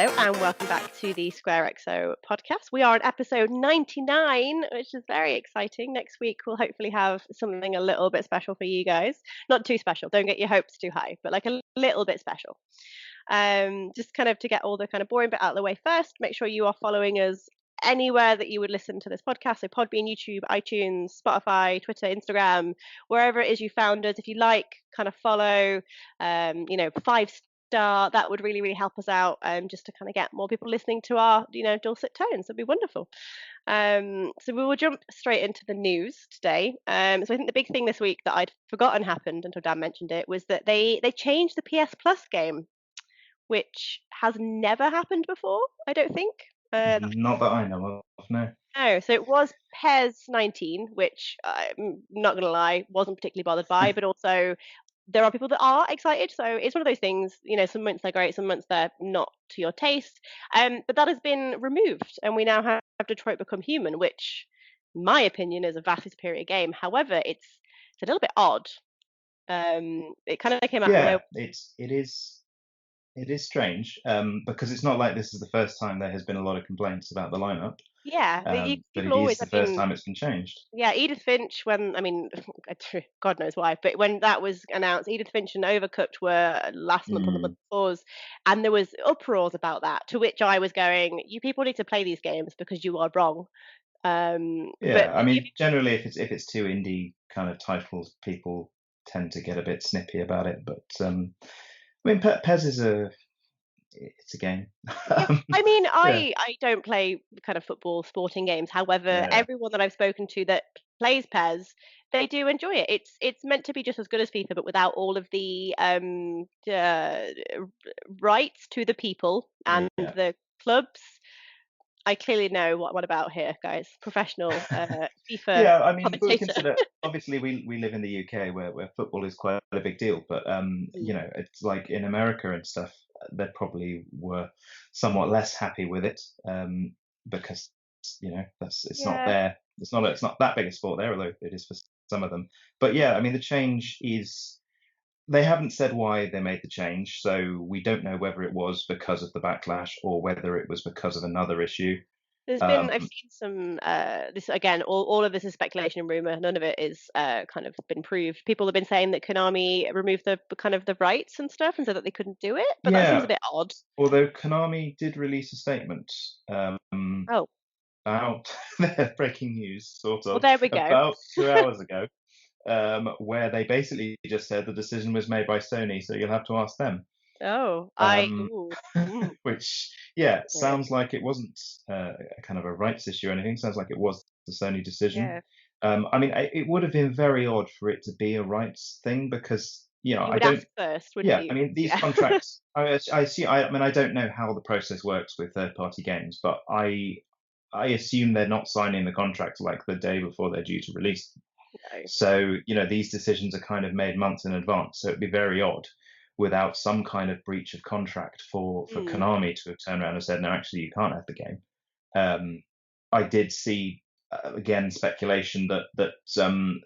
Hello and welcome back to the SquareXO podcast. We are on episode 99, which is very exciting. Next week we'll hopefully have something a little bit special for you guys. Not too special, don't get your hopes too high, but like a little bit special. Just kind of to get all the kind of boring bit out of the way first, make sure you are following us anywhere that you would listen to this podcast. So Podbean, YouTube, iTunes, Spotify, Twitter, Instagram, wherever it is you found us. If you like, kind of follow, 5-star, that would really, really help us out, just to kind of get more people listening to our, dulcet tones. That'd be wonderful. So we will jump straight into the news today. So I think the big thing this week that I'd forgotten happened until Dan mentioned it was that they changed the PS Plus game, which has never happened before, I don't think. Not that I know of, no. No, so it was PES 19, which I'm not going to lie, wasn't particularly bothered by, but also there are people that are excited. So it's one of those things, some months they're great, some months they're not to your taste. But that has been removed, and we now have Detroit Become Human, which, in my opinion, is a vastly superior game. However, it's a little bit odd. It kind of came out. Yeah, it is strange, because it's not like this is the first time there has been a lot of complaints about the lineup. Yeah, But people it always is the have first been. time it's been changed. Yeah, Edith Finch, God knows why, but when that was announced, Edith Finch and Overcooked were last month on the month before, and there was uproars about that, to which I was going, you people need to play these games because you are wrong. Yeah, I mean, generally, if it's two indie kind of titles, people tend to get a bit snippy about it. But I mean, PES is it's a game. Yeah, I mean, Yeah, I don't play kind of football sporting games. However, yeah, everyone that I've spoken to that plays PES, they do enjoy it. It's meant to be just as good as FIFA, but without all of the rights to the people and yeah. the clubs. I clearly know what I'm on about here, guys. Professional FIFA Yeah, I mean, we commentator. consider obviously we live in the UK where football is quite a big deal, but Mm. it's like in America and stuff, they probably were somewhat less happy with it, because that's Yeah. it's not that big a sport there, although it is for some of them. But yeah, I mean, the change is they haven't said why they made the change, so we don't know whether it was because of the backlash or whether it was because of another issue. I've seen some, this again, all of this is speculation and rumor. None of it is kind of been proved. People have been saying that Konami removed the kind of the rights and stuff and said that they couldn't do it, but that seems a Yeah, bit odd. although Konami did release a statement, Oh, about breaking news, sort well, of, there we go. about 2 hours ago, where they basically just said the decision was made by Sony, so you'll have to ask them. Oh, Um, ooh, mm, which, yeah, yeah, sounds like it wasn't a kind of a rights issue or anything. Sounds like it was the Sony decision. yeah. I mean, it would have been very odd for it to be a rights thing because, You I would don't. ask first, wouldn't Yeah, I you? mean, these Yeah. contracts. I see. I mean, I don't know how the process works with third-party games, but I assume they're not signing the contract like the day before they're due to release. No. So, these decisions are kind of made months in advance. So it'd be very odd without some kind of breach of contract for Mm. Konami to have turned around and said, no, actually, you can't have the game. Um, I did see, again, speculation that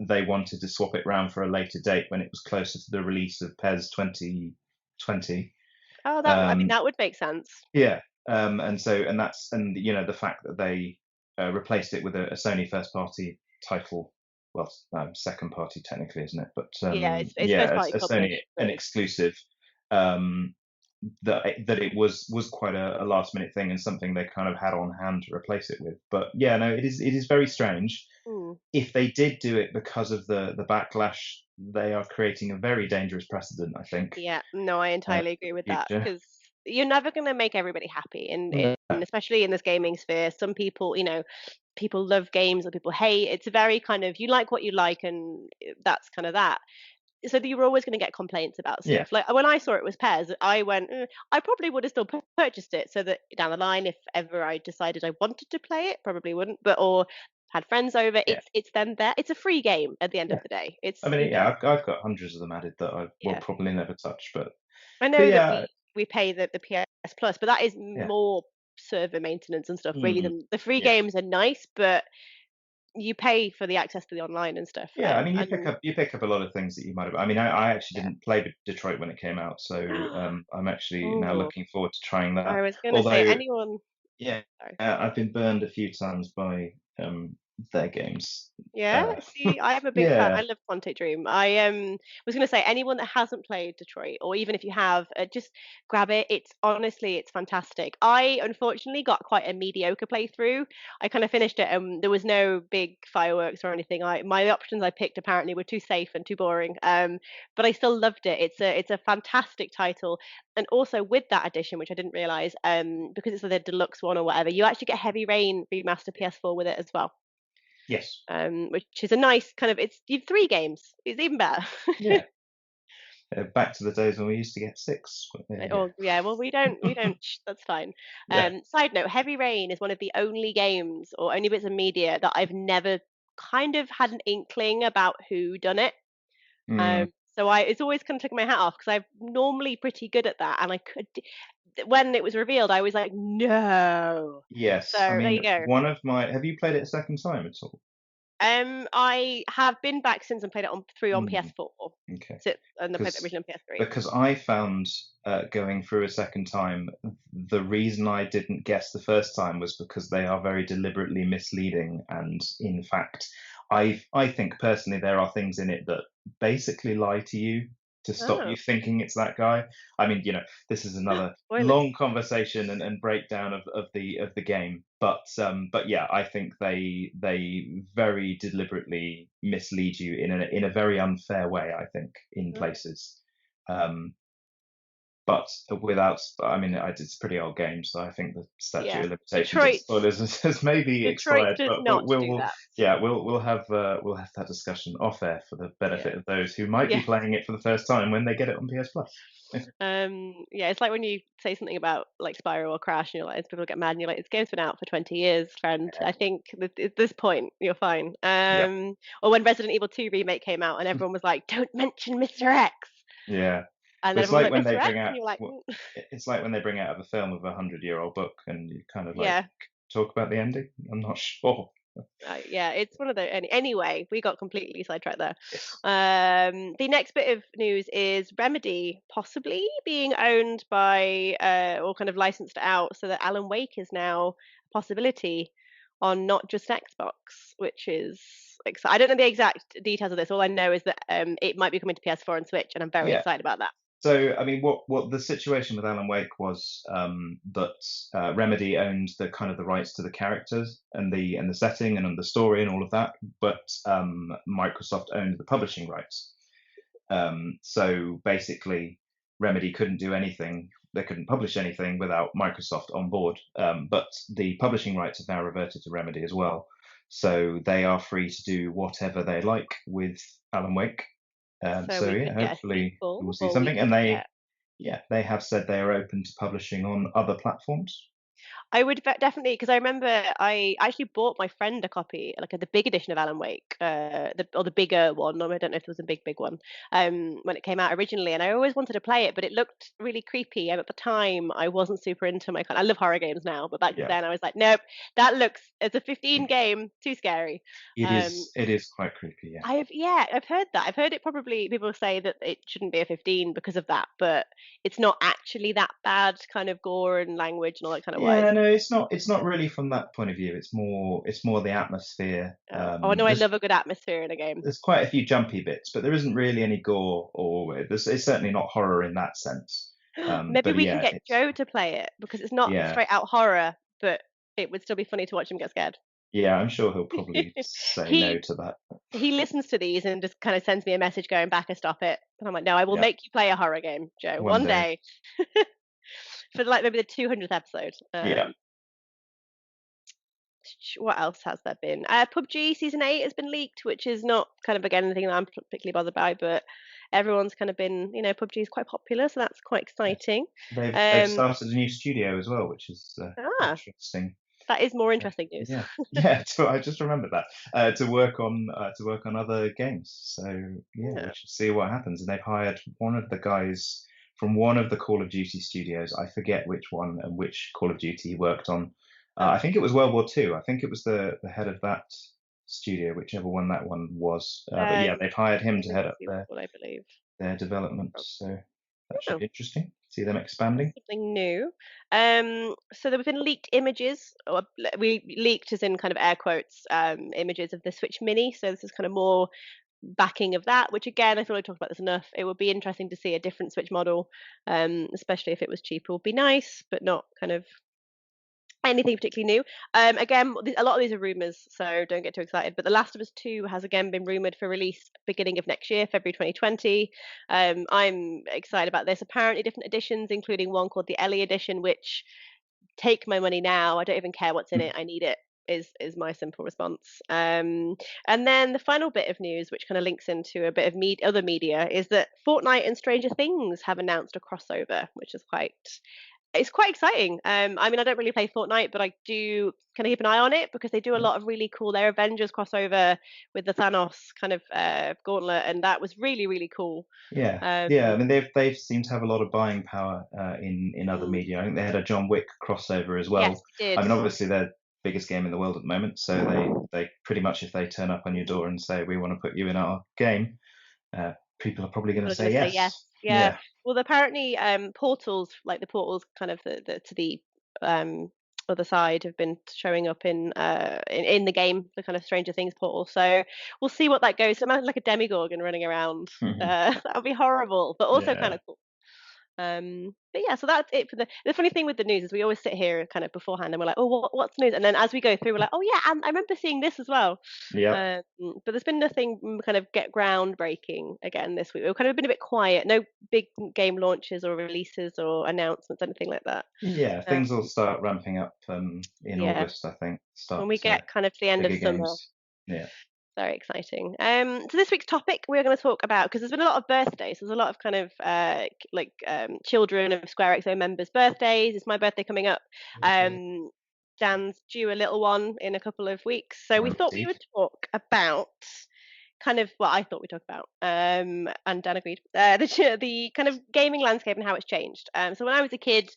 they wanted to swap it round for a later date when it was closer to the release of PES 2020. Oh, Um, that would make sense. yeah, and the fact that they replaced it with a Sony first party title, well, second party technically, isn't it? But Yeah, it's first yeah, party a Sony published, an but exclusive. Um, that it was quite a last minute thing and something they kind of had on hand to replace it with. But yeah, no, it is very strange. mm, If they did do it because of the backlash, they are creating a very dangerous precedent, I think, yeah, no, I for entirely agree with the that future. because you're never going to make everybody happy, No. and especially in this gaming sphere, some people, people love games or people hate. It's very kind of you like what you like, and that's kind of that. So you're always going to get complaints about Yeah, stuff. Like when I saw it was pairs, I went, I probably would have still purchased it so that down the line, if ever I decided I wanted to play it, probably wouldn't. But or had friends over, yeah, it's then there. It's a free game at the end of yeah. the day. I mean, yeah, I've got hundreds of them added that I will Yeah. probably never touch, I but know that yeah, we pay the PS Plus, but that is yeah, more server maintenance and stuff really mm, than the free yeah. games are nice, but you pay for the access to the online and stuff. Yeah, I mean, And you pick up a lot of things that you might have. I mean, I actually yeah. didn't play Detroit when it came out, so I'm actually now Oh, looking forward to trying that. I was gonna say Although, anyone. yeah, Sorry. I've been burned a few times by their games. Yeah, Uh, see, I am a big fan. I yeah, love Quantic Dream. I was gonna say anyone that hasn't played Detroit, or even if you have, just grab it. It's honestly, it's fantastic. I unfortunately got quite a mediocre playthrough. I kind of finished it, and there was no big fireworks or anything. My options I picked apparently were too safe and too boring. But I still loved it. It's a fantastic title, and also with that edition, which I didn't realize, because it's the deluxe one or whatever, you actually get Heavy Rain remaster PS4 with it as well, yes, which is a nice kind of it's you've 3 games. It's even better. yeah. Back to the days when we used to get six. But there you Oh, yeah, well, we don't that's fine. go. Side note, Heavy Rain is one of the only games or only bits of media that I've never kind of had an inkling about who done it. Yeah. So I it's always kind of taken my hat off because I'm normally pretty good at that, and I could when it was revealed, I was like, "No." So, Yes, I there mean, you go. one of my. Have you played it a second time at all? I have been back since and played it on through on Mm, PS4. okay, So and I played the because original on PS3. because I found going through a second time, the reason I didn't guess the first time was because they are very deliberately misleading, and in fact, I think personally there are things in it that basically lie to you to stop you Oh, thinking it's that guy. I mean, this is another spoilers. long conversation and breakdown of the game, but yeah, I think they very deliberately mislead you in a very unfair way. I think in Oh, places. Um, but without, I mean, it's a pretty old game, so I think the statute yeah. of limitations on Detroit spoilers has maybe Detroit expired. does But not do that. yeah, we'll have that discussion off air for the Yeah. benefit of those who might be Yeah. playing it for the first time when they get it on PS Plus. Yeah, it's like when you say something about like Spyro or Crash and you're like, people get mad and you're like, this game's been out for 20 years, friend. I think that at this point you're fine. Yeah, Or when Resident Evil 2 remake came out and everyone was like, don't mention Mr. X. yeah. And But then it's everyone was like like, when they Mr. X? bring out And you're like, it's like when they bring out a film of a 100-year-old book, and you kind of like yeah. talk about the ending. I'm not sure. Yeah, it's one of the anyway, we got completely sidetracked there. Yes. The next bit of news is Remedy possibly being owned by or kind of licensed out so that Alan Wake is now a possibility on not just Xbox, which is exciting. I don't know the exact details of this. All I know is that it might be coming to PS4 and Switch, and I'm very Yeah. excited about that. So, I mean, what the situation with Alan Wake was that Remedy owned the kind of the rights to the characters and the setting and the story and all of that, but Microsoft owned the publishing rights. So basically, Remedy couldn't do anything. They couldn't publish anything without Microsoft on board. But the publishing rights have now reverted to Remedy as well. So they are free to do whatever they like with Alan Wake. So So we yeah, could get a hopefully we'll sequel, see or we something. could And get. they have said they are open to publishing on other platforms. I would definitely because I remember I actually bought my friend a copy, like the big edition of Alan Wake, the bigger one. Or I don't know if there was a big one when it came out originally, and I always wanted to play it, but it looked really creepy. And at the time, I wasn't super into my kind. I love horror games now, but back Yeah, then I was like, nope, that looks it's a 15 game, too scary. it Um, is. It is quite creepy. Yeah. I've heard that. I've heard it probably people say that it shouldn't be a 15 because of that, but it's not actually that bad kind of gore and language and all that kind of Yeah, wise. no, it's not really from that point of view. It's more the atmosphere. Oh, no, I There's love a good atmosphere in a game. there's quite a few jumpy bits, but there isn't really any gore or it's certainly not horror in that sense. Maybe But we can yeah, get it's Joe to play it because it's not yeah, straight out horror, but it would still be funny to watch him get scared. yeah. I'm sure he'll probably say no he to that. he listens to these and just kind of sends me a message going back and stop it. And I'm like, no, I will Yeah, make you play a horror game, Joe, one one day. day for like maybe the 200th episode. Yeah, What else has there been? PUBG Season 8 has been leaked, which is not kind of again anything that I'm particularly bothered by, but everyone's kind of been, PUBG is quite popular, so that's quite yes. exciting. They've Um, started a new studio as well, which is ah, interesting. that is more Uh, interesting news. yeah, yeah. So I just remembered that to work on other games. So yeah, we Yeah. should see what happens. And they've hired one of the guys from one of the Call of Duty studios. I forget which one and which Call of Duty he worked on. Oh, I think it was World War II. I think it was the head of that studio, whichever one that one was. But Uh, yeah, they've hired him to head up Invincible, I believe. their development, so that should Oh, be interesting. See them that's expanding. something new. So there have been leaked images, or we leaked as in kind of air quotes, images of the Switch Mini. So this is kind of more backing of that, which again, I feel like we talked about this enough. It would be interesting to see a different Switch model, especially if it was cheaper, would be nice, but not kind of anything particularly new. Again, a lot of these are rumors, so don't get too excited. But The Last of Us 2 has again been rumored for release beginning of next year, February 2020. I'm excited about this. Apparently, different editions, including one called the Ellie edition, which take my money now. I don't even care what's in it. I need it. Is my simple response. And then the final bit of news, which kind of links into a bit of other media, is that Fortnite and Stranger Things have announced a crossover, which is quite exciting. I mean, I don't really play Fortnite, but I do kind of keep an eye on it because they do a lot of really cool. Their Avengers crossover with the Thanos kind of gauntlet, and that was really really cool. Yeah, Um, yeah. I mean, they've seemed to have a lot of buying power in other mm, media. I think they had a John Wick crossover as yes, well. they I did. mean, obviously they're biggest game in the world at the moment, so they pretty much, if they turn up on your door and say we want to put you in our game, uh, people are probably going People to are going say to say yes. yes. Yeah. Yeah, Well, apparently, portals like the portals, kind of the to the other side, have been showing up in the game, the kind of Stranger Things portal. So we'll see what that goes. Imagine like a demigorgon running around. That would be horrible, but also kind yeah, of cool. But yeah, so that's it for the funny thing with the news is we always sit here kind of beforehand and we're like, oh, what's news? And then as we go through, we're like, oh yeah, I remember seeing this as well. yeah. But there's been nothing kind of get groundbreaking again this week. We've kind of been a bit quiet. No big game launches or releases or announcements, anything like that. Yeah, Um, things will start ramping up in yeah, August, I think. when Start we get kind of to the end of bigger summer. games. Yeah. Very exciting. So this week's topic we're going to talk about, because there's been a lot of birthdays. There's a lot of kind of children of SquareXO members' birthdays. It's my birthday coming up. Um, Dan's due a little one in a couple of weeks, so we thought we Indeed. would talk about kind of what I thought we'd talk about. And Dan agreed. The kind of gaming landscape and how it's changed. So when I was a kid,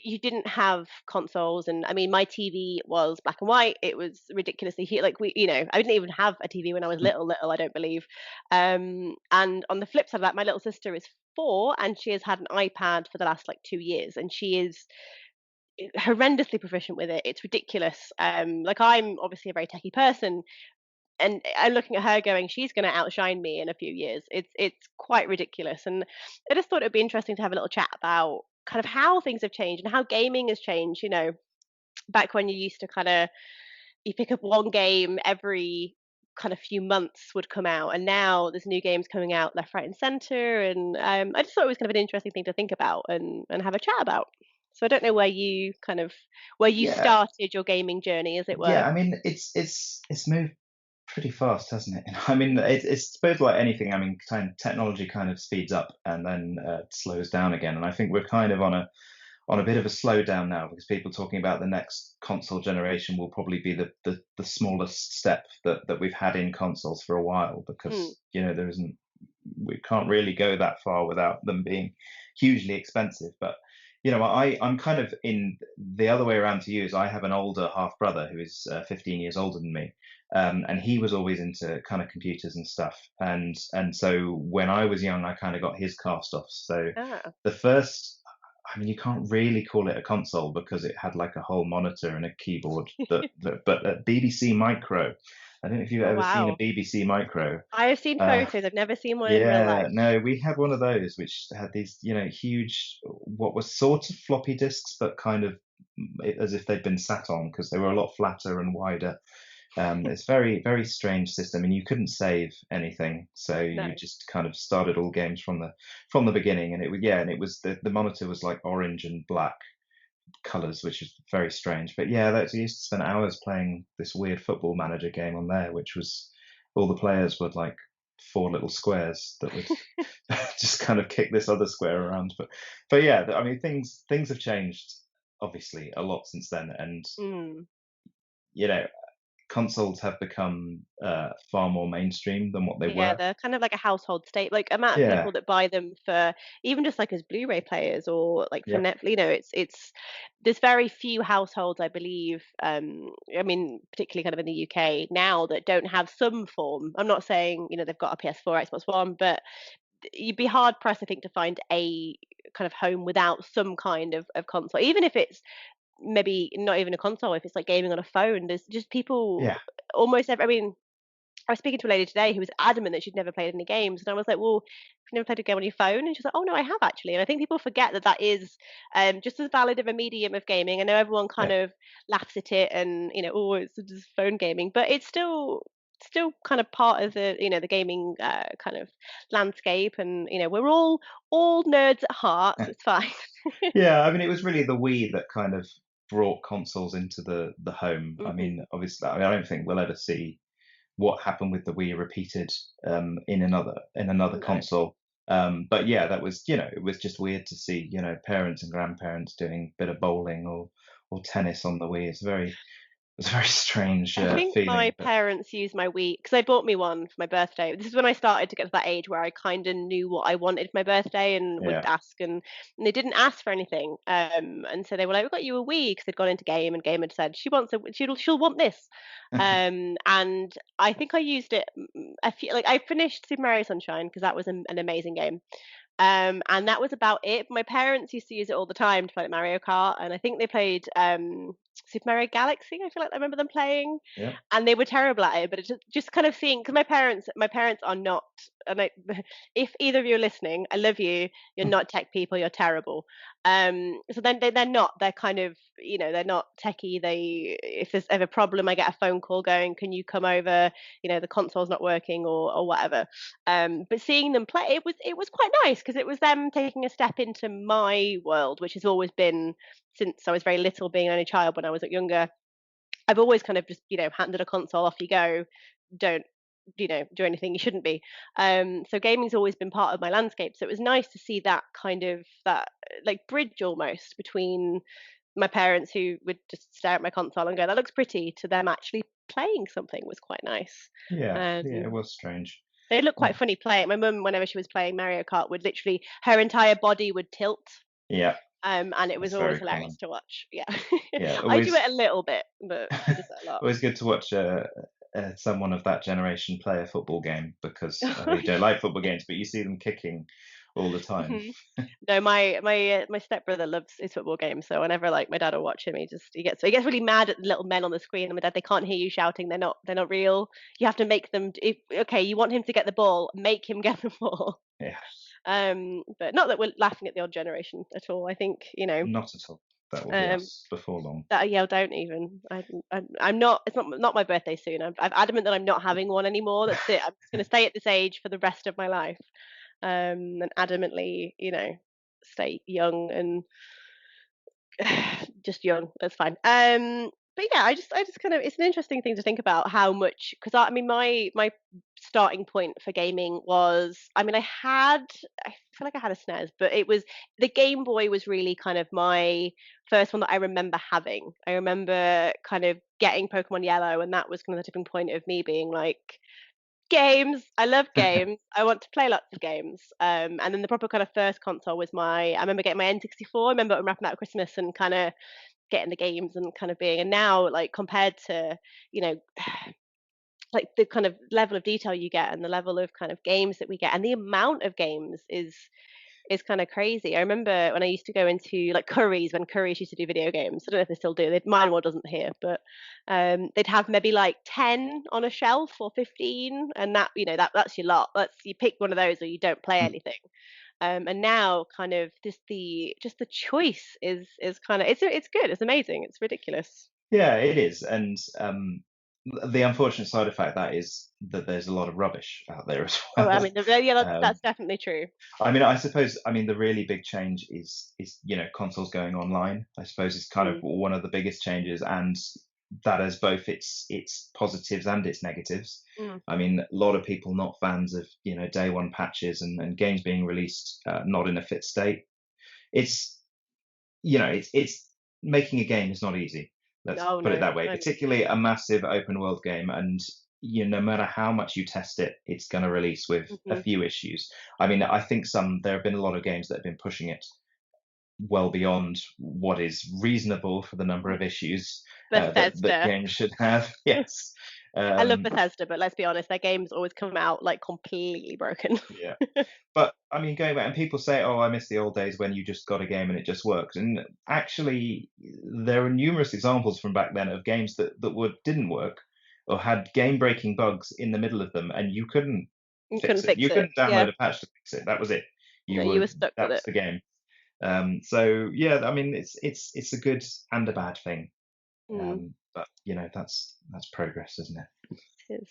you didn't have consoles, and I mean my TV was black and white. It was ridiculously like I didn't even have a TV when I was little, I don't believe. And on the flip side of that, my little sister is 4 and she has had an iPad for the last like 2 years, and she is horrendously proficient with it. It's ridiculous. Like, I'm obviously a very techie person, and I'm looking at her going, she's going to outshine me in a few years. It's quite ridiculous, and I just thought it'd be interesting to have a little chat about kind of how things have changed and how gaming has changed. Back when you used to kind of you pick up one game every kind of few months would come out, and now there's new games coming out left, right, and center. And I just thought it was kind of an interesting thing to think about and have a chat about. So I don't know where you Yeah, started your gaming journey, as it were. yeah. I mean, it's moved pretty fast, hasn't it? I mean, it's both like anything. I mean, technology kind of speeds up and then slows down again. And I think we're kind of on a bit of a slowdown now, because people talking about the next console generation will probably be the smallest step that we've had in consoles for a while, Mm, because there isn't we can't really go that far without them being hugely expensive. But I'm kind of in the other way around to you. Is I have an older half brother who is 15 years older than me, and he was always into kind of computers and stuff. And so when I was young, I kind of got his cast off. So ah, the first. I mean, you can't really call it a console because it had like a whole monitor and a keyboard. But a BBC Micro. I don't know if you've oh ever seen a wow. BBC Micro. I have seen Uh, photos. I've never seen one in real yeah, life. no, we had one of those which had these, huge, what were sort of floppy disks, but kind of as if they'd been sat on, because they were a lot flatter and wider. It's very, very strange system, and you couldn't save anything, so No. you just kind of started all games from the beginning. And it was the monitor was like orange and black colors, which is very strange. But yeah, I used to spend hours playing this weird football manager game on there, which was all the players were like four little squares that would just kind of kick this other square around. But yeah, I mean things have changed obviously a lot since then, and Mm, you know consoles have become far more mainstream than what they Yeah, were. they're kind of like a household state. Like amount of Yeah, people that buy them for even just like as Blu-ray players or like for yeah, Netflix. It's there's very few households, I believe. I mean, particularly kind of in the UK now that don't have some form. I'm not saying they've got a PS4, Xbox One, but you'd be hard pressed, I think, to find a kind of home without some kind of console, even if it's maybe not even a console. If it's like gaming on a phone, there's just people yeah, almost every. I mean, I was speaking to a lady today who was adamant that she'd never played any games, and I was like, "Well, you've never played a game on your phone?" And she's like, "Oh no, I have actually." And I think people forget that that is just as valid of a medium of gaming. I know everyone kind yeah, of laughs at it, and oh, it's just phone gaming, but it's still kind of part of the gaming kind of landscape, and we're all nerds at heart, so it's fine. yeah. I mean, it was really the Wii that kind of brought consoles into the home. I mean, Hmm. obviously, I don't think we'll ever see what happened with the Wii repeated in another No. console. But yeah, that was it was just weird to see parents and grandparents doing a bit of bowling or tennis on the Wii. It's a very strange I think my feeling, but parents used my Wii because they bought me one for my birthday. This is when I started to get to that age where I kind of knew what I wanted for my birthday and would yeah, ask, and they didn't ask for anything. And so they were like, "We got you a Wii," because they'd gone into game, and game had said she wants she'll want this. And I think I used it. A few, like I finished Super Mario Sunshine because that was an amazing game. And that was about it. My parents used to use it all the time to play like Mario Kart, and I think they played Super Mario Galaxy. I feel like I remember them playing, yeah. and they were terrible at it. But it just kind of seeing because my parents are not. And if either of you are listening, I love you. You're not tech people. You're terrible. So then they're not. They're kind of they're not techie. They if there's ever a problem, I get a phone call going. Can you come over? The console's not working or whatever. But seeing them play, it was quite nice because it was them taking a step into my world, which has always been since I was very little, being an only child when I was younger. I've always kind of just handed a console, off you go, don't do anything you shouldn't be. So gaming's always been part of my landscape. So it was nice to see that kind of that like bridge almost between my parents who would just stare at my console and go, "That looks pretty," to them actually playing something was quite nice. Yeah, yeah, it Um, was strange. they look Uh, quite funny playing. My mum, whenever she was playing Mario Kart, would literally her entire body would tilt, yeah, and it was that's always very hilarious common. to watch. Yeah, Yeah, I do always it a little bit, but she does it a lot. always good to watch someone of that generation play a football game because I really don't like football games, but you see them kicking all the time. Mhm. No, my stepbrother loves his football games, so whenever like my dad will watch him, he gets really mad at the little men on the screen. And my dad, they can't hear you shouting. They're not real. You have to make them. If okay, you want him to get the ball, make him get the ball. Yeah, But not that we're laughing at the old generation at all. I think not at all. That will be um, us before long. that I yell don't even. I'm not. It's not my birthday soon. I'm adamant that I'm not having one anymore. That's it. I'm just going to stay at this age for the rest of my life. And adamantly, stay young and just young. That's fine. But yeah, I just kind of it's an interesting thing to think about how much because I mean my starting point for gaming was I feel like I had a SNES, but it was the Game Boy was really kind of my first one that I remember having. I remember kind of getting Pokemon Yellow, and that was kind of the tipping point of me being like, games. I love games. I want to play lots of games. And then the proper kind of first console was I remember getting my N64. I remember wrapping out at Christmas and kind of getting the games and kind of being. And now, like compared to, you know, like the kind of level of detail you get and the level of kind of games that we get and the amount of games is kind of crazy. I remember when I used to go into like Curry's when Curry's used to do video games. I don't know if they still do. Mine one doesn't here, but they'd have maybe like 10 on a shelf or 15, and that's your lot. That's you pick one of those or you don't play anything. And now, kind of just the choice is kind of it's good. It's amazing. It's ridiculous. Yeah, it is, and the unfortunate side effect of that is that there's a lot of rubbish out there as Oh, I well. mean, yeah, that's Um, definitely true. I mean, I suppose, I mean, the really big change is consoles going online. I suppose is kind of Mm, one of the biggest changes, and that has both its positives and its negatives. mm. I mean, a lot of people not fans of day one patches and games being released not in a fit state. It's it's making a game is not easy. Let's Oh put it no, that way. no. Particularly a massive open world game, and no matter how much you test it, it's going to release with a Hmm. few issues. I mean, I think there have been a lot of games that have been pushing it well beyond what is reasonable for the number of issues that Bethesda. games should have. Yes. I love Um, Bethesda, but let's be honest, their games always come out like completely broken. yeah. But I mean, going back, and people say, "Oh, I miss the old days when you just got a game and it just worked." And actually, there are numerous examples from back then of games that didn't work or had game-breaking bugs in the middle of them, and you couldn't You fix couldn't it. fix You it. couldn't Yeah. download a patch to fix it. That was it. No, You you were were stuck with That was it. the game. So yeah, I mean, it's a good and a bad thing. Mm, But that's progress, isn't it? it is.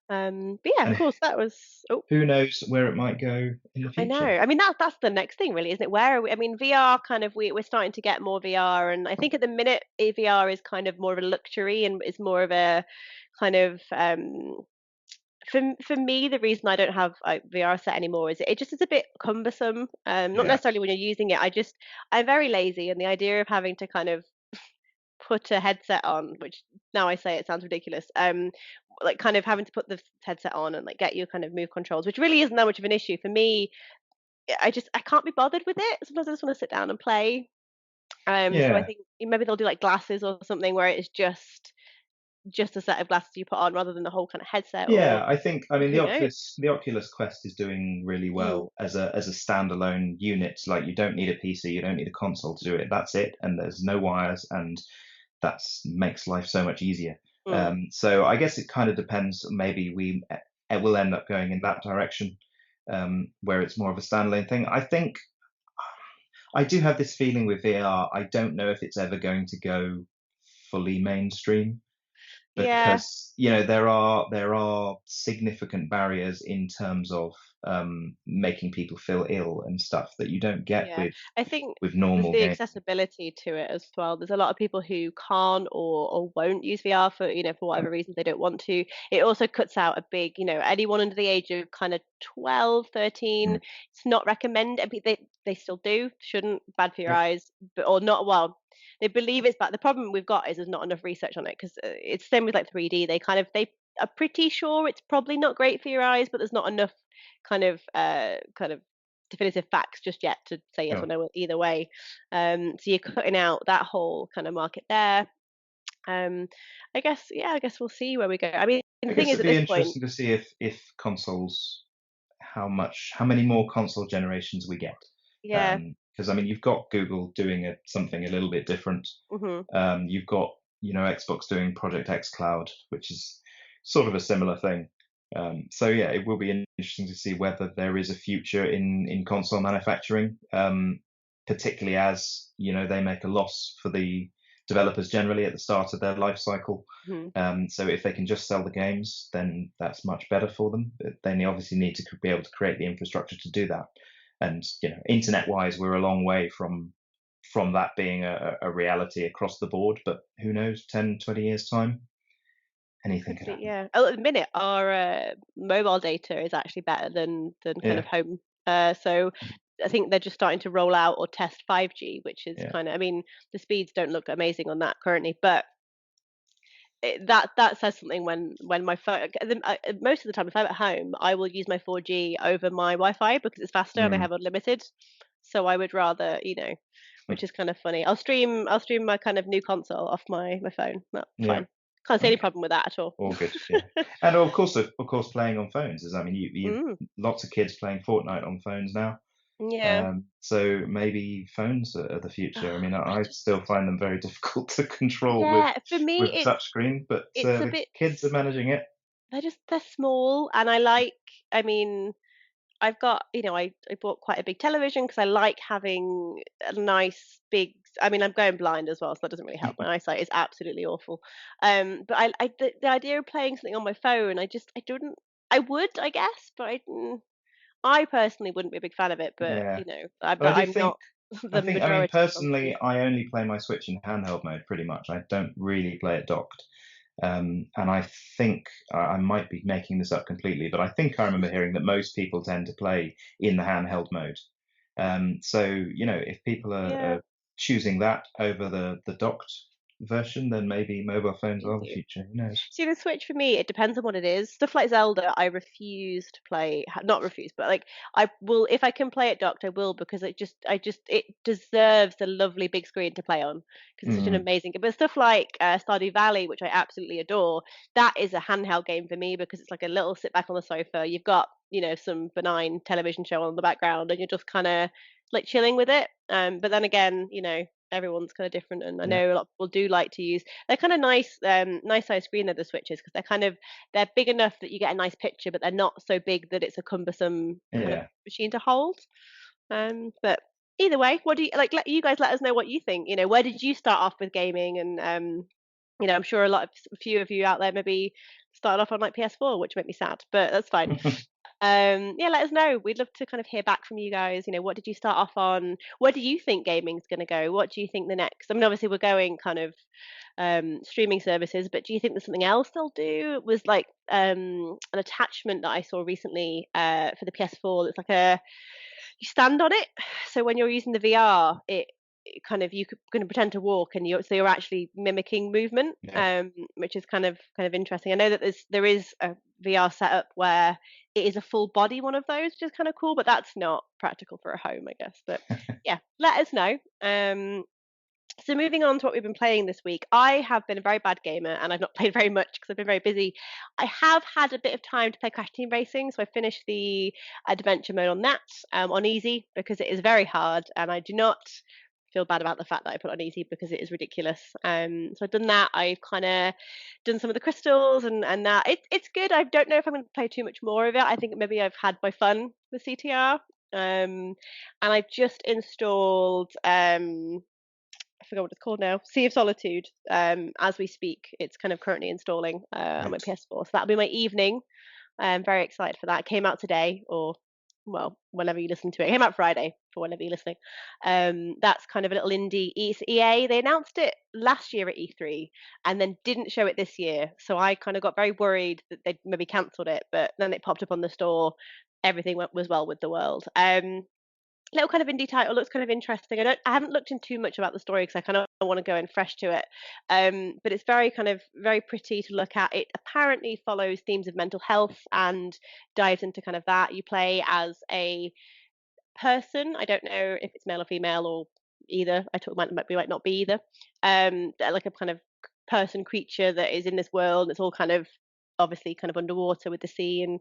But yeah, of And course, that was. Oh, who knows where it might go in the I know. future? I mean, that's the next thing, really, isn't it? Where are we? I mean, VR kind of we're starting to get more VR, and I think at the minute VR is kind of more of a luxury and is more of a kind of for me, the reason I don't have a VR set anymore is it just is a bit cumbersome. Not Yeah, necessarily when you're using it. I'm very lazy, and the idea of having to kind of put a headset on, which now I say it sounds ridiculous. Like kind of having to put the headset on and like get your kind of move controls, which really isn't that much of an issue for me. I can't be bothered with it. Sometimes I just want to sit down and play. So I yeah. think maybe they'll do like glasses or something where it's just a set of glasses you put on rather than the whole kind of headset. Or Yeah, I mean, who knows? The Oculus Quest is doing really Mm, well as a standalone unit. Like, you don't need a PC, you don't need a console to do it. That's it, and there's no wires, and that's makes life so much easier. mm. So I guess it kind of depends. Maybe it will end up going in that direction, where it's more of a standalone thing. I think I do have this feeling with VR. I don't know if it's ever going to go fully mainstream, Yeah, because there are significant barriers in terms of making people feel ill and stuff that you don't get yeah. with I think there's normal the games. accessibility to it as well. There's a lot of people who can't or won't use VR for, for whatever reasons they don't want to. It also cuts out a big, anyone under the age of kind of 12, 13. Mm. It's not recommended. I mean, they still do, shouldn't, bad for your Yep. eyes, but or not. Well, they believe it's bad. The problem we've got is there's not enough research on it because it's the same with like 3D. They are pretty sure it's probably not great for your eyes, but there's not enough kind of definitive facts just yet to say yes or Sure. no either way. So you're cutting out that whole kind of market there. Um, I guess we'll see where we go. I mean, I the thing guess is, it'd at be this point, interesting to see if consoles, how many more console generations we get. yeah, Because I mean, you've got Google doing something a little bit different. hmm You've got Xbox doing Project X Cloud, which is sort of a similar thing. So yeah, it will be interesting to see whether there is a future in console manufacturing, particularly as they make a loss for the developers generally at the start of their life cycle. hmm So if they can just sell the games, then that's much better for them. But they obviously need to be able to create the infrastructure to do that. And internet-wise, we're a long way from that being a reality across the board. But who knows, 10, 20 years time, anything could could be, happen. yeah. Oh, at the minute, our mobile data is actually better than kind of Yeah, home. So I think they're just starting to roll out or test 5G, which is yeah, kind of. I mean, the speeds don't look amazing on that currently, but that says something when my phone most of the time if I'm at home I will use my 4G over my Wi-Fi because it's faster and I mm. have unlimited. So I would rather, which is kind of funny. I'll stream my kind of new console off my phone. That's Yeah. fine. Can't see any Okay. problem with that at all. All good. Yeah. And of course, playing on phones is. I mean, you Mm, lots of kids playing Fortnite on phones now. yeah. So maybe phones are the future. I mean, I I still just find them very difficult to control Yeah, for me with a touch screen, but it's a the bit kids are managing it. they're small and I mean I've got, I bought quite a big television because I like having a nice big. I mean, I'm going blind as well, so that doesn't really help. My eyesight is absolutely awful. But the idea of playing something on my phone, I don't. I would, I guess, but I personally wouldn't be a big fan of it. But Yeah. But but I do I'm think not I the think I mean, majority of consumers. personally, I only play my Switch in handheld mode pretty much. I don't really play it docked. And I think I might be making this up completely, but I think I remember hearing that most people tend to play in the handheld mode. So if people Yeah, are choosing that over the docked, version, then maybe mobile phones You are the do. future. Who knows? See, the Switch for me, it depends on what it is. Stuff like Zelda, I refuse to play. Not refuse, but like I will if I can play it docked, I will because it deserves a lovely big screen to play on because it's such an Mm, amazing game. But stuff like Stardew Valley, which I absolutely adore, that is a handheld game for me because it's like a little sit back on the sofa. You've got some benign television show on the background, and you're just kind of like chilling with it. But then again, everyone's kind of different, and I yeah, know a lot of people do like to use they're kind of nice, nice size screen, they're the Switches, because they're big enough that you get a nice picture, but they're not so big that it's a cumbersome kind of yeah. machine to hold. But either way, what do you like? Let you guys let us know what you think. Where did you start off with gaming? And I'm sure a few of you out there maybe started off on like PS4, which make me sad, but that's fine. Yeah, let us know. We'd love to kind of hear back from you guys. What did you start off on? Where do you think gaming's going to go? What do you think the next? I mean, obviously we're going kind of streaming services, but do you think there's something else they'll do? It was like an attachment that I saw recently for the PS4. It's like you stand on it, so when you're using the VR, it kind of you can pretend to walk, and you're actually mimicking movement, Yeah. which is kind of interesting. I know that there is a VR setup where it is a full body one of those, which is kind of cool, but that's not practical for a home, I guess. But yeah, let us know. So moving on to what we've been playing this week, I have been a very bad gamer and I've not played very much because I've been very busy. I have had a bit of time to play Crash Team Racing, so I finished the adventure mode on that on easy because it is very hard, and I do not feel bad about the fact that I put it on easy because it is ridiculous. So I've done that. I've kind of done some of the crystals and that. It's good. I don't know if I'm going to play too much more of it. I think maybe I've had my fun with CTR. And I've just installed I forgot what it's called now. Sea of Solitude. As we speak, it's kind of currently installing on my Right. PS4. So that'll be my evening. I'm very excited for that. It came out today, or well, whenever you listen to it. It came out Friday for whenever you're listening. That's kind of a little indie. It's EA. They announced it last year at E3 and then didn't show it this year. So I kind of got very worried that they'd maybe cancelled it, but then it popped up on the store. Everything was well with the world. Little kind of indie title, looks kind of interesting. I haven't looked in too much about the story because I kind of want to go in fresh to it. But it's very pretty to look at. It apparently follows themes of mental health and dives into kind of that. You play as a person. I don't know if it's male or female or either. I thought might not be either. They're like a kind of person creature that is in this world. It's all kind of obviously kind of underwater with the sea, and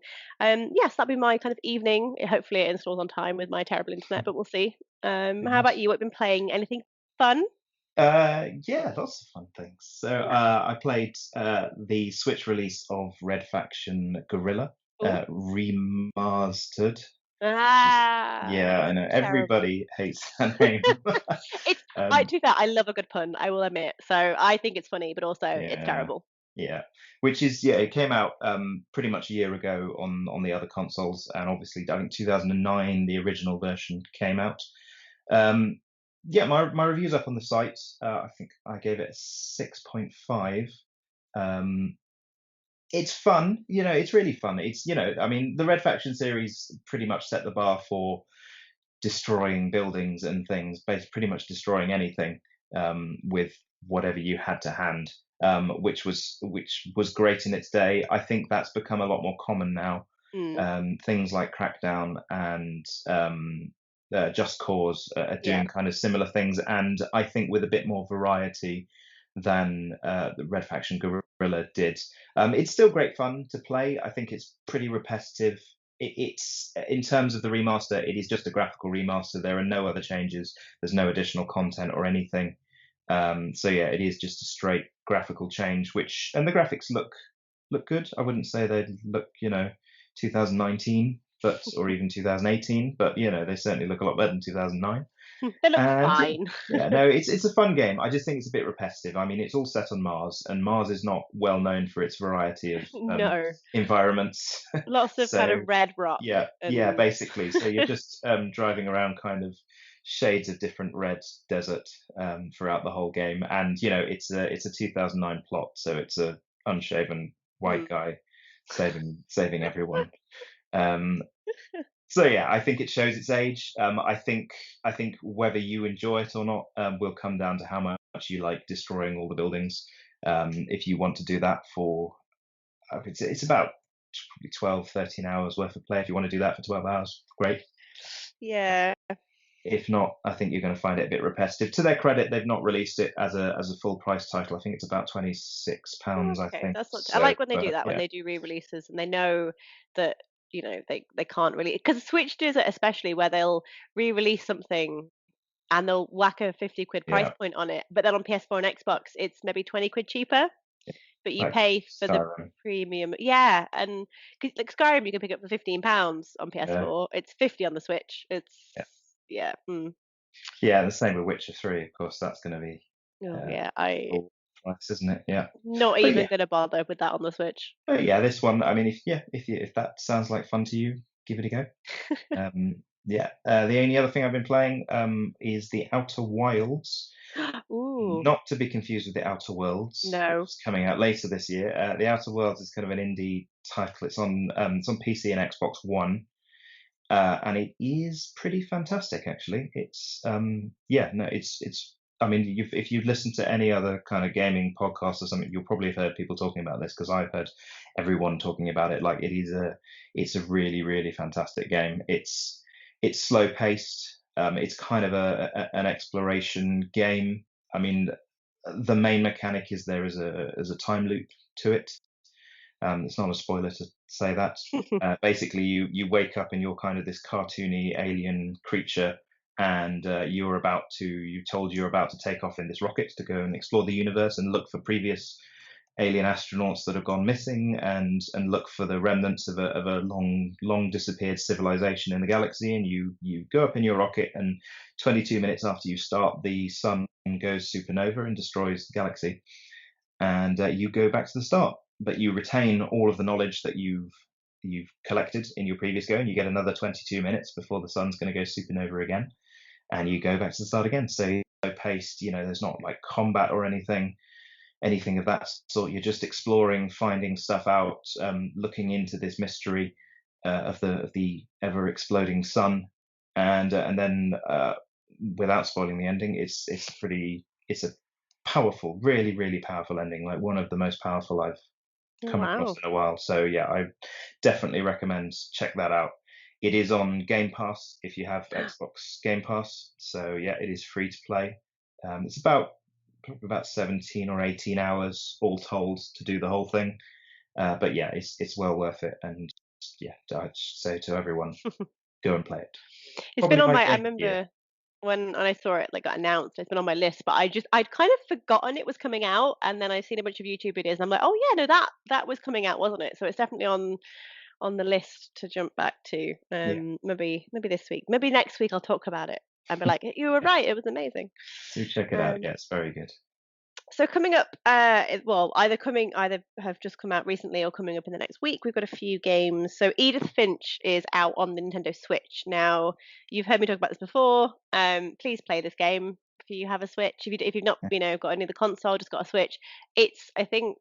yes, that'll be my kind of evening. Hopefully it installs on time with my terrible internet, but we'll see. Be How about nice. you? What have been playing? Anything fun? Yeah, lots of fun things. So I played the Switch release of Red Faction Gorilla Oh, remastered. Which is, yeah, ah, I know terrible. everybody hates that name. It's um, to be fair, I love a good pun. I will admit. So I think it's funny, but also it's yeah, terrible. yeah. Which is yeah, it came out pretty much a year ago on the other consoles, and obviously I think 2009 the original version came out. Um, yeah, my review's up on the site. I think I gave it a 6.5. Um, it's fun, it's really fun. It's I mean, the Red Faction series pretty much set the bar for destroying buildings and things, basically pretty much destroying anything with whatever you had to hand, which was great in its day. I think that's become a lot more common now. Mm, Things like Crackdown and Just Cause are yeah. doing kind of similar things, and I think with a bit more variety than the Red Faction Guerrilla did. It's still great fun to play. I think it's pretty repetitive. It's in terms of the remaster, it is just a graphical remaster. There are no other changes. There's no additional content or anything. So yeah, it is just a straight graphical change. And the graphics look good. I wouldn't say they look 2019, or even 2018, but they certainly look a lot better than 2009. They look And yeah, fine. yeah, no, it's a fun game. I just think it's a bit repetitive. I mean, it's all set on Mars, and Mars is not well known for its variety of No. environments. Lots of kind So of red rock yeah, and basically. So you're just driving around kind of shades of different red desert throughout the whole game, and it's a 2009 plot, so it's a unshaven white mm. guy saving everyone. Um, so yeah, I think it shows its age. I think whether you enjoy it or not will come down to how much much you like destroying all the buildings. If you want to do that for, it's about probably 12, 13 hours worth of play. If you want to do that for 12 hours, great. Yeah. If not, I think you're going to find it a bit repetitive. To their credit, they've not released it as a full price title. I think it's about £26, I Okay, think. that's not. I So, like when they do but that, when yeah, they do re-releases and they know that they can't really, because Switch does it especially where they'll re-release something and they'll whack a 50 quid price yeah, point on it, but then on PS4 and Xbox it's maybe 20 quid cheaper, but you like pay for the Skyrim. premium. Yeah, and 'cause, like Skyrim, you can pick up for £15 on Yeah, PS4. It's 50 on the Switch. It's yeah, yeah. yeah. The same with Witcher 3, of course. That's going to be Oh uh, yeah, I full price, isn't it? Yeah, not but even yeah, gonna bother with that on the Switch. this one. I mean, if that sounds like fun to you, give it a go. Yeah. The only other thing I've been playing is the Outer Wilds. Ooh, Not to be confused with the Outer Worlds, which no. is coming out later this year. The Outer Worlds is kind of an indie title. It's on PC and Xbox One, and it is pretty fantastic actually. It's yeah, no, it's. I mean, if you've listened to any other kind of gaming podcast or something, you'll probably have heard people talking about this because I've heard everyone talking about it. Like it's a really really fantastic game. It's slow paced. It's kind of an exploration game. I mean, the main mechanic is there is a time loop to it. It's not a spoiler to say that. Basically, you wake up and you're kind of this cartoony alien creature, and you're told you're about to take off in this rocket to go and explore the universe and look for previous alien astronauts that have gone missing, and look for the remnants of a long disappeared civilization in the galaxy. And you go up in your rocket, and 22 minutes after you start, the sun goes supernova and destroys the galaxy, and you go back to the start, but you retain all of the knowledge that you've collected in your previous go, and you get another 22 minutes before the sun's going to go supernova again, and you go back to the start again. So paced, there's not like combat or anything of that sort. You're just exploring, finding stuff out, looking into this mystery of the ever exploding sun, and then without spoiling the ending, it's a powerful, really really powerful ending, like one of the most powerful I've come across Wow. in a while. So yeah, I definitely recommend check that out. It is on Game Pass if you have Xbox Game Pass. So yeah, it is free to play. It's about 17 or 18 hours all told to do the whole thing. But yeah, it's well worth it. And yeah, I'd say to everyone, go and play it. It's been Probably on my my. I game of the year. remember when I saw it like got announced. It's been on my list, but I'd kind of forgotten it was coming out, and then I've seen a bunch of YouTube videos, and I'm like, oh yeah, no, that was coming out, wasn't it? So it's definitely on the list to jump back to. Yeah, Maybe this week, maybe next week I'll talk about it and be like, you were yeah. right, it was amazing. Do check it out. Um, Yeah, it's very good. So coming up, well, either have just come out recently or coming up in the next week. We've got a few games. So Edith Finch is out on the Nintendo Switch now. You've heard me talk about this before. Please play this game if you have a Switch. If you've not, Yeah. got any of the console, just got a Switch. It's I think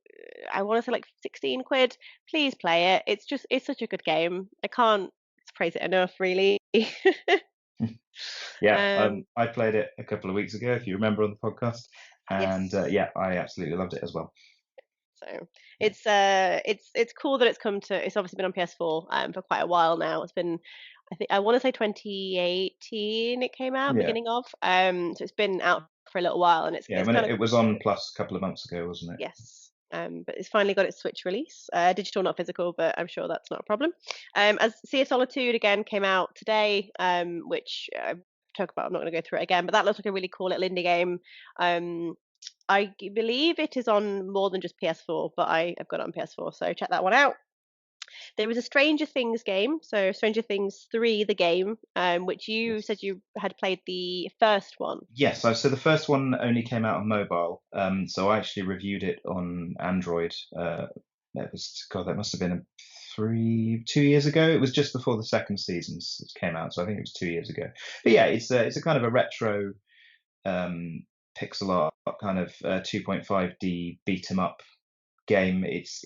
I want to say like 16 quid. Please play it. It's such a good game. I can't praise it enough, really. Yeah, um, I played it a couple of weeks ago, if you remember on the podcast, and yes. yeah, I absolutely loved it as well. So Yeah, it's cool that it's obviously been on PS4 for quite a while now. It's been, I think I want to say 2018 it came out, yeah, beginning of. So it's been out for a little while, and yeah. it's When kind of it was on Plus a couple of months ago, wasn't it? yes. But it's finally got its Switch release, digital, not physical, but I'm sure that's not a problem. As Sea of Solitude again came out today, which I talk about. I'm not going to go through it again, but that looks like a really cool little indie game. Um, believe it is on more than just PS4, but I've got it on PS4, so check that one out. There was a Stranger Things game, so Stranger Things 3, the game, which you said Yes. you had played the first one. Yes, so the first one only came out on mobile. So I actually reviewed it on Android. That was God, that must have been 2 years ago. It was just before the second season came out, so I think it was 2 years ago. But yeah, it's a kind of a retro um, pixel art kind of 2.5D beat 'em up game. It's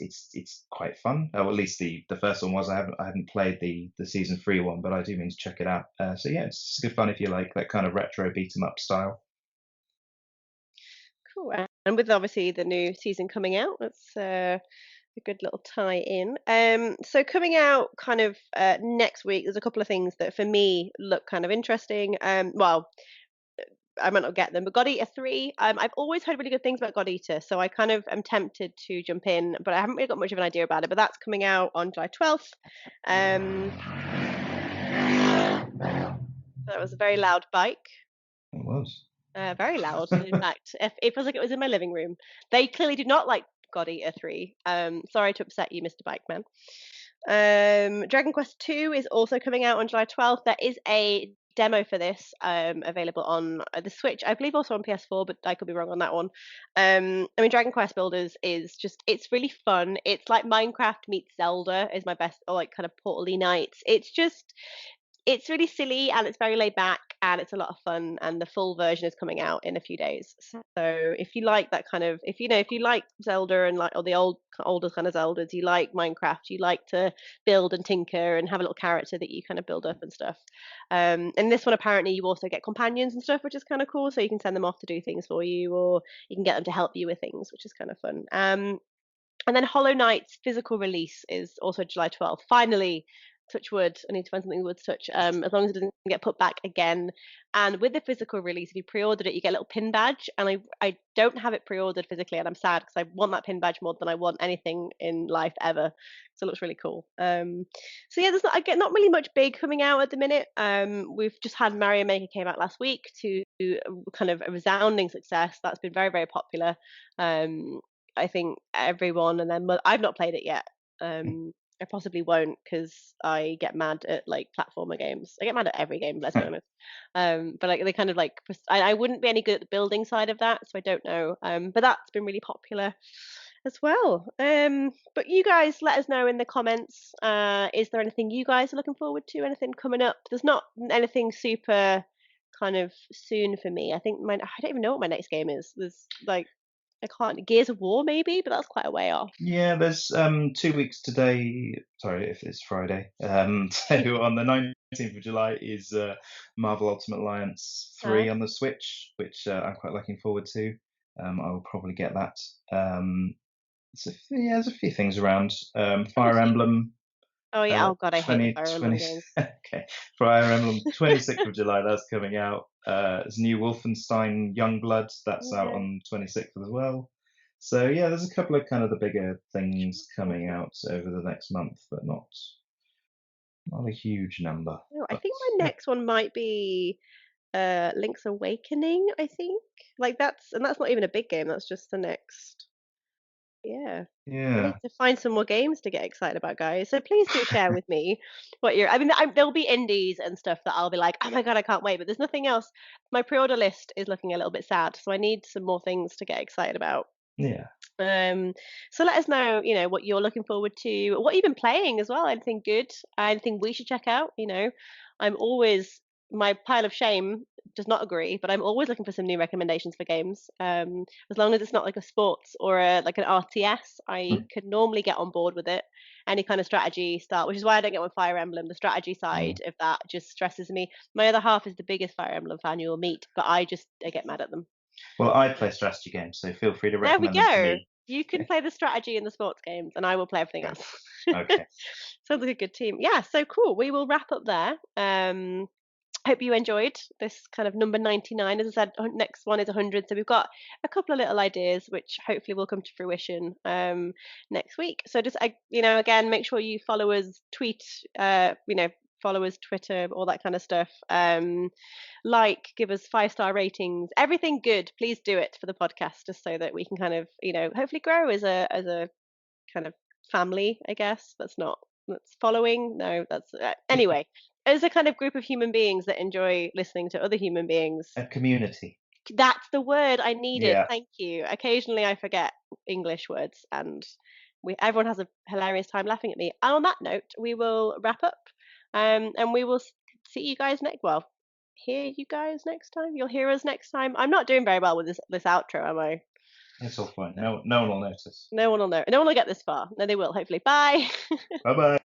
quite fun. Or at least the first one was. I hadn't played the season 3 one, but I do mean to check it out. So yeah, it's good fun if you like that kind of retro beat 'em up style. Cool. And with obviously the new season coming out, that's a good little tie in. So coming out kind of next week, there's a couple of things that for me look kind of interesting. Well, I might not get them, but God Eater 3, I've always heard really good things about God Eater, so I kind of am tempted to jump in, but I haven't really got much of an idea about it. But that's coming out on July 12th. Um, that was a very loud bike. It was. Very loud, in fact. If it feels like it was in my living room. They clearly do not like God Eater 3. Sorry to upset you, Mr. Bikeman. Dragon Quest 2 is also coming out on July 12th. There is a demo for this available on the Switch, I believe also on PS4, but I could be wrong on that one. I mean, Dragon Quest Builders is just, it's really fun. It's like Minecraft meets Zelda is my best, or like kind of Portal Knights. It's really silly and it's very laid back and it's a lot of fun, and the full version is coming out in a few days. So if you like that kind of, if you like Zelda and like, or the older kind of Zeldas, you like Minecraft, you like to build and tinker and have a little character that you kind of build up and stuff. And this one apparently you also get companions and stuff, which is kind of cool. So you can send them off to do things for you, or you can get them to help you with things, which is kind of fun. And then Hollow Knight's physical release is also July 12th. Finally, touch wood. I need to find something wood to touch. As long as it doesn't get put back again. And with the physical release, if you pre-ordered it, you get a little pin badge. And I don't have it pre-ordered physically, and I'm sad because I want that pin badge more than I want anything in life ever. So it looks really cool. So yeah, there's not, I get not really much big coming out at the minute. We've just had Mario Maker came out last week to kind of a resounding success. That's been very, very popular. I think everyone, and then I've not played it yet. I possibly won't because I get mad at like platformer games. I get mad at every game, let's be honest. But like they kind of like I wouldn't be any good at the building side of that, so I don't know. But that's been really popular as well. But you guys let us know in the comments. Is there anything you guys are looking forward to? Anything coming up? There's not anything super kind of soon for me. I think I don't even know what my next game is. There's like I can't Gears of War maybe, but that's quite a way off. Yeah, there's 2 weeks today. Sorry if it's Friday. So on the 19th of July is Marvel Ultimate Alliance 3 on the Switch, which I'm quite looking forward to. I will probably get that. So yeah, there's a few things around. Fire Emblem Oh yeah. Oh god, I hate the Fire Emblem 2020. games. Okay, Fire Emblem 26th of July. That's coming out. There's new Wolfenstein Youngblood. That's out Okay. on 26th as well. So yeah, there's a couple of kind of the bigger things coming out over the next month, but not a huge number. Oh, I But think my yeah, next one might be Link's Awakening, I think. Like that's not even a big game, that's just the next. Yeah. I need yeah, to find some more games to get excited about, guys. So please do share with me what you're. I mean, there'll be indies and stuff that I'll be like, oh my god, I can't wait. But there's nothing else. My pre-order list is looking a little bit sad, so I need some more things to get excited about. yeah. Um, so let us know, what you're looking forward to, what you've been playing as well. Anything good? Anything we should check out? I'm always my pile of shame does not agree, but I'm always looking for some new recommendations for games. As long as it's not like a sports or like an RTS, I Mm, could normally get on board with it. Any kind of strategy style, which is why I don't get with Fire Emblem. The strategy mm. side of that just stresses me. My other half is the biggest Fire Emblem fan you'll meet, but I get mad at them. Well, I play strategy games, so feel free to There we recommend them to go. me. You can play the strategy in the sports games, and I will play everything Okay. else. Okay. Sounds like a good team. Yeah, so cool. We will wrap up there. Hope you enjoyed this kind of number 99. As I said, next one is 100. So we've got a couple of little ideas, which hopefully will come to fruition next week. So just, again, make sure you follow us, tweet, follow us, Twitter, all that kind of stuff. Give us 5-star ratings, everything good. Please do it for the podcast, just so that we can kind of, hopefully grow as a kind of family, I guess. That's following. No, that's anyway. As a kind of group of human beings that enjoy listening to other human beings. A community. That's the word I needed. Yeah. Thank you. Occasionally I forget English words, and everyone has a hilarious time laughing at me. And on that note, we will wrap up. And we will see you guys next. Well, hear you guys next time. You'll hear us next time. I'm not doing very well with this outro, am I? It's all fine. No one will notice. No one will know. No one will get this far. No, they will. Hopefully. Bye. Bye bye.